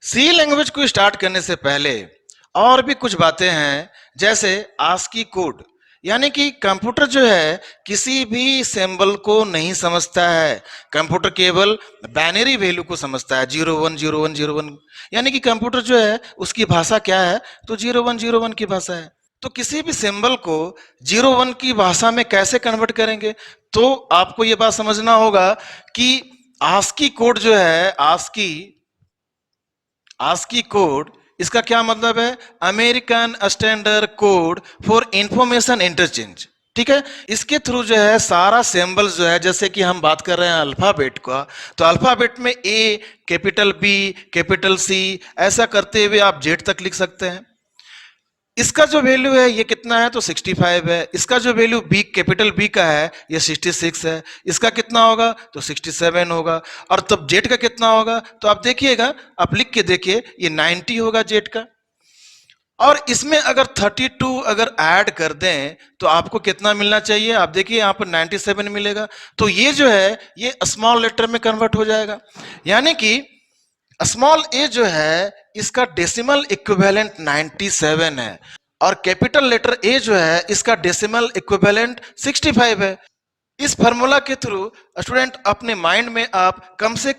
सी language को start करने से पहले और भी कुछ बातें हैं, जैसे आस्की कोड। यानी कि कंप्यूटर जो है किसी भी सिंबल को नहीं समझता है। कंप्यूटर केवल बाइनरी वैल्यू को समझता है, 010101। यानी कि कंप्यूटर जो है उसकी भाषा क्या है, तो 0101 की भाषा है। तो किसी भी सिंबल को 01 की भाषा में कैसे कन्वर्ट करेंगे, तो आपको ये बात समझना होगा कि आस्की कोड जो है, आस्की कोड, इसका क्या मतलब है? American standard code for information interchange. ठीक है, इसके थ्रू जो है सारा सिंबल जो है, जैसे कि हम बात कर रहे हैं अल्फाबेट का, तो अल्फाबेट में ए, कैपिटल बी, कैपिटल सी, ऐसा करते हुए आप जेड तक लिख सकते हैं। इसका जो वैल्यू है ये कितना है, तो 65 है। इसका जो वैल्यू बी, कैपिटल बी का है, ये 66 है। इसका कितना होगा, तो 67 होगा। और तब जेड का कितना होगा, तो आप देखिएगा, आप लिख के देखिए, ये 90 होगा जेड का। और इसमें अगर 32 अगर ऐड कर दें तो आपको कितना मिलना चाहिए, आप देखिए यहाँ पर 97 मिलेगा। तो ये जो है ये स्मॉल लेटर में कन्वर्ट हो जाएगा। यानी कि स्मॉल ए जो है इसका डेसिमल इक्विवेलेंट 97 है, और कैपिटल लेटर ए जो है इसका डेसिमल इक्विवेलेंट 65 है। इस फार्मूला के थ्रू स्टूडेंट अपने माइंड में आप कम से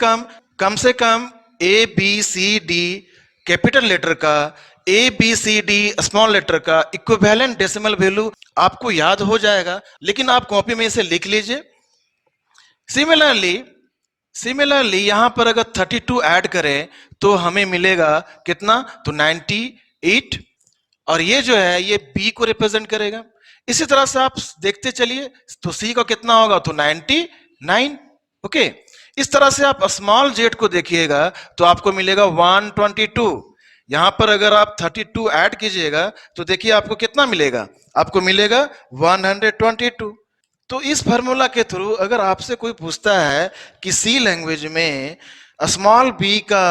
कम A B C D capital letter का, A B C D small letter का इक्विवेलेंट डेसिमल वैल्यू आपको याद हो जाएगा। लेकिन आप कॉपी में इसे लिख लीजिए। सिमिलरली यहां पर अगर 32 ऐड करें तो हमें मिलेगा कितना, तो 98। और ये जो है ये बी को रिप्रेजेंट करेगा। इसी तरह से आप देखते चलिए, तो सी का कितना होगा, तो 99। ओके, इस तरह से आप स्मॉल जेड को देखिएगा तो आपको मिलेगा 122। यहां पर अगर आप 32 ऐड कीजिएगा तो देखिए आपको कितना मिलेगा, आपको मिलेगा 122। तो इस फार्मूला के थ्रू अगर आपसे कोई पूछता है कि सी लैंग्वेज में स्मॉल बी का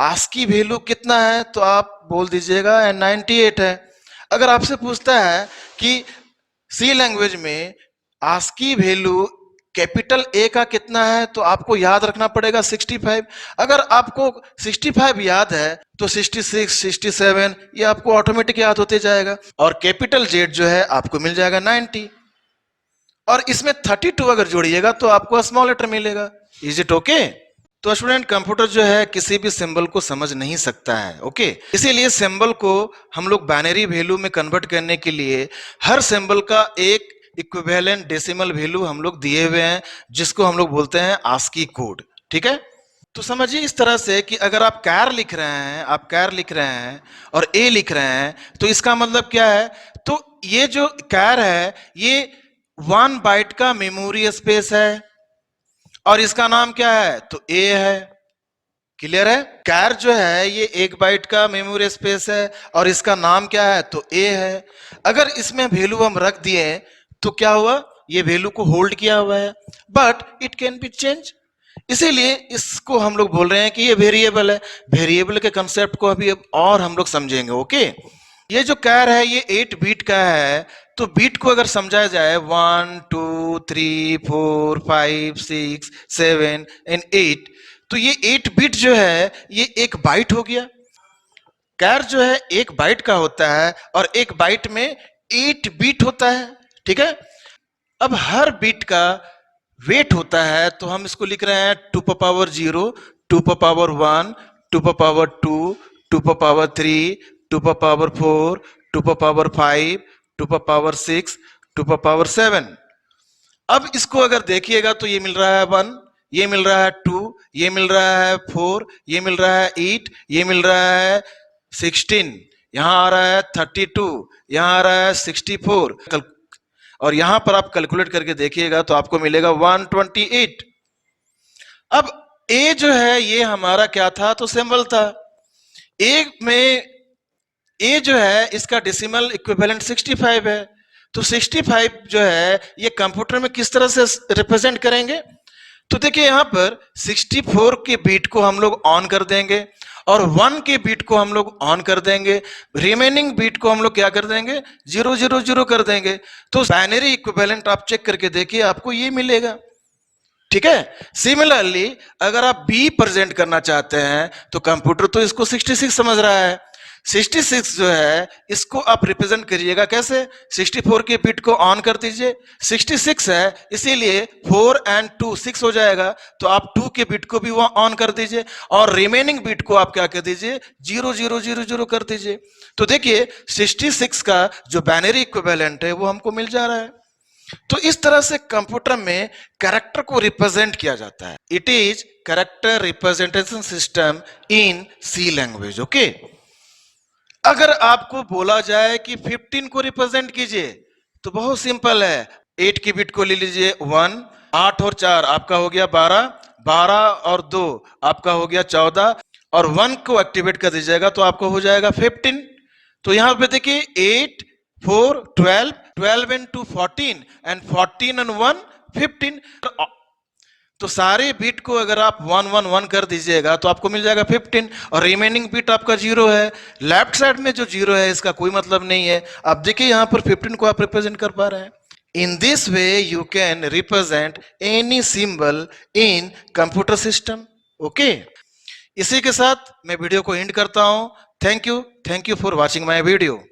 आस्की वैल्यू कितना है, तो आप बोल दीजिएगा 98 है। अगर आपसे पूछता है कि सी लैंग्वेज में आस्की वैल्यू कैपिटल ए का कितना है, तो आपको याद रखना पड़ेगा 65। अगर आपको 65 याद है तो 66, 67 ये आपको ऑटोमेटिक याद होते जाएगा। और कैपिटल जेड जो है आपको मिल जाएगा 90। और इसमें 32 अगर जोड़िएगा तो आपको स्मॉल लेटर मिलेगा। Is it okay? तो स्टूडेंट, कंप्यूटर जो है किसी भी सिंबल को समझ नहीं सकता है। ओके, इसीलिए सिंबल को हम लोग बाइनरी वैल्यू में कन्वर्ट करने के लिए हर सिंबल का एक इक्विवेलेंट डेसिमल वैल्यू हम लोग दिए हुए हैं, जिसको हम लोग बोलते हैं आस्की कोड। ठीक है, तो समझिए इस तरह से कि अगर आप कैर लिख रहे हैं और ए लिख रहे हैं, तो इसका मतलब क्या है, तो ये जो कैर है ये 1 बाइट का मेमोरी स्पेस है, और इसका नाम क्या है, तो ए है। क्लियर है? कैर जो है ये 1 बाइट का मेमोरी स्पेस है, और इसका नाम क्या है, तो ए है। अगर इसमें वैल्यू हम रख दिए तो क्या हुआ, ये वैल्यू को होल्ड किया हुआ है, but it can be change. इसीलिए इसको हम लोग बोल रहे हैं कि ये वेरिएबल है। वेरिएबल के कंसेप्ट को अभी और हम लोग समझेंगे। ओके, ये जो कैर है ये 8 बीट का है। तो बीट को अगर समझाया जाए 1 2 3 4 5 6 7 एंड 8, तो ये 8 बीट जो है ये एक बाइट हो गया। कैर जो है 1 बाइट का होता है, और 1 बाइट में 8 बीट होता है। ठीक है, अब हर बीट का वेट होता है, तो हम इसको लिख रहे हैं 2 power 0, 2 power 1, 2 power 2, 2 power 3, 2 power 4, 2 power 5, 2 power 6, 2 power 7। अब इसको अगर देखिएगा तो ये मिल रहा है 1, ये मिल रहा है 2, ये मिल रहा है 4, ये मिल रहा है 8, ये मिल रहा है 16, यहां आ रहा है 32, यहां आ रहा है 64। और यहां पर आप कैलकुलेट करके देखिएगा तो आपको मिलेगा 128। अब ए जो है ये हमारा क्या था, तो सिंबल था। ए में ए जो है इसका डेसिमल इक्विवेलेंट 65 है। तो 65 जो है ये कंप्यूटर में किस तरह से रिप्रेजेंट करेंगे, तो देखिए यहां पर 64 के बीट को हम लोग ऑन कर देंगे, और 1 के बीट को हम लोग ऑन कर देंगे। रिमेनिंग बीट को हम लोग क्या कर देंगे, 000 कर देंगे। तो बाइनरी इक्विवेलेंट आप चेक करके देखिए, आपको ये मिलेगा। ठीक है। सिमिलरली अगर आप बी प्रेजेंट करना चाहते हैं तो कंप्यूटर तो इसको 66 समझ रहा है। 66 जो है इसको आप रिप्रेजेंट करिएगा कैसे, 64 के बिट को ऑन कर दीजिए, 66 है इसीलिए 4 and 2 6 हो जाएगा, तो आप 2 के बिट को भी वहां ऑन कर दीजिए और रिमेनिंग बिट को आप क्या कर दीजिए 0 0 0 0 कर दीजिए। तो देखिए 66 का जो बाइनरी इक्विवेलेंट है वो हमको मिल जा रहा है। तो इस तरह से कंप्यूटर में कैरेक्टर को रिप्रेजेंट किया जाता है। It is character representation system in C language. Okay, अगर आपको बोला जाए कि 15 को रिप्रेजेंट कीजिए तो बहुत सिंपल है, 8 की बिट को ले लीजिए 1, 8 और 4 आपका हो गया 12, 12 और 2 आपका हो गया 14 और 1 को एक्टिवेट कर दीजिएगा तो आपको हो जाएगा 15। तो यहां पे देखिए 8 4 12, 12 and 2 14 and 14 and 1 15। तो सारे बिट को अगर आप 1 1 1 कर दीजिएगा तो आपको मिल जाएगा 15 और रिमेनिंग बिट आपका 0 है। लेफ्ट साइड में जो 0 है इसका कोई मतलब नहीं है। आप देखिए यहां पर 15 को आप रिप्रेजेंट कर पा रहे हैं। In this way you can represent any symbol in computer system. Okay, इसी के साथ मैं वीडियो को एंड करता हूं। Thank you for watching my video.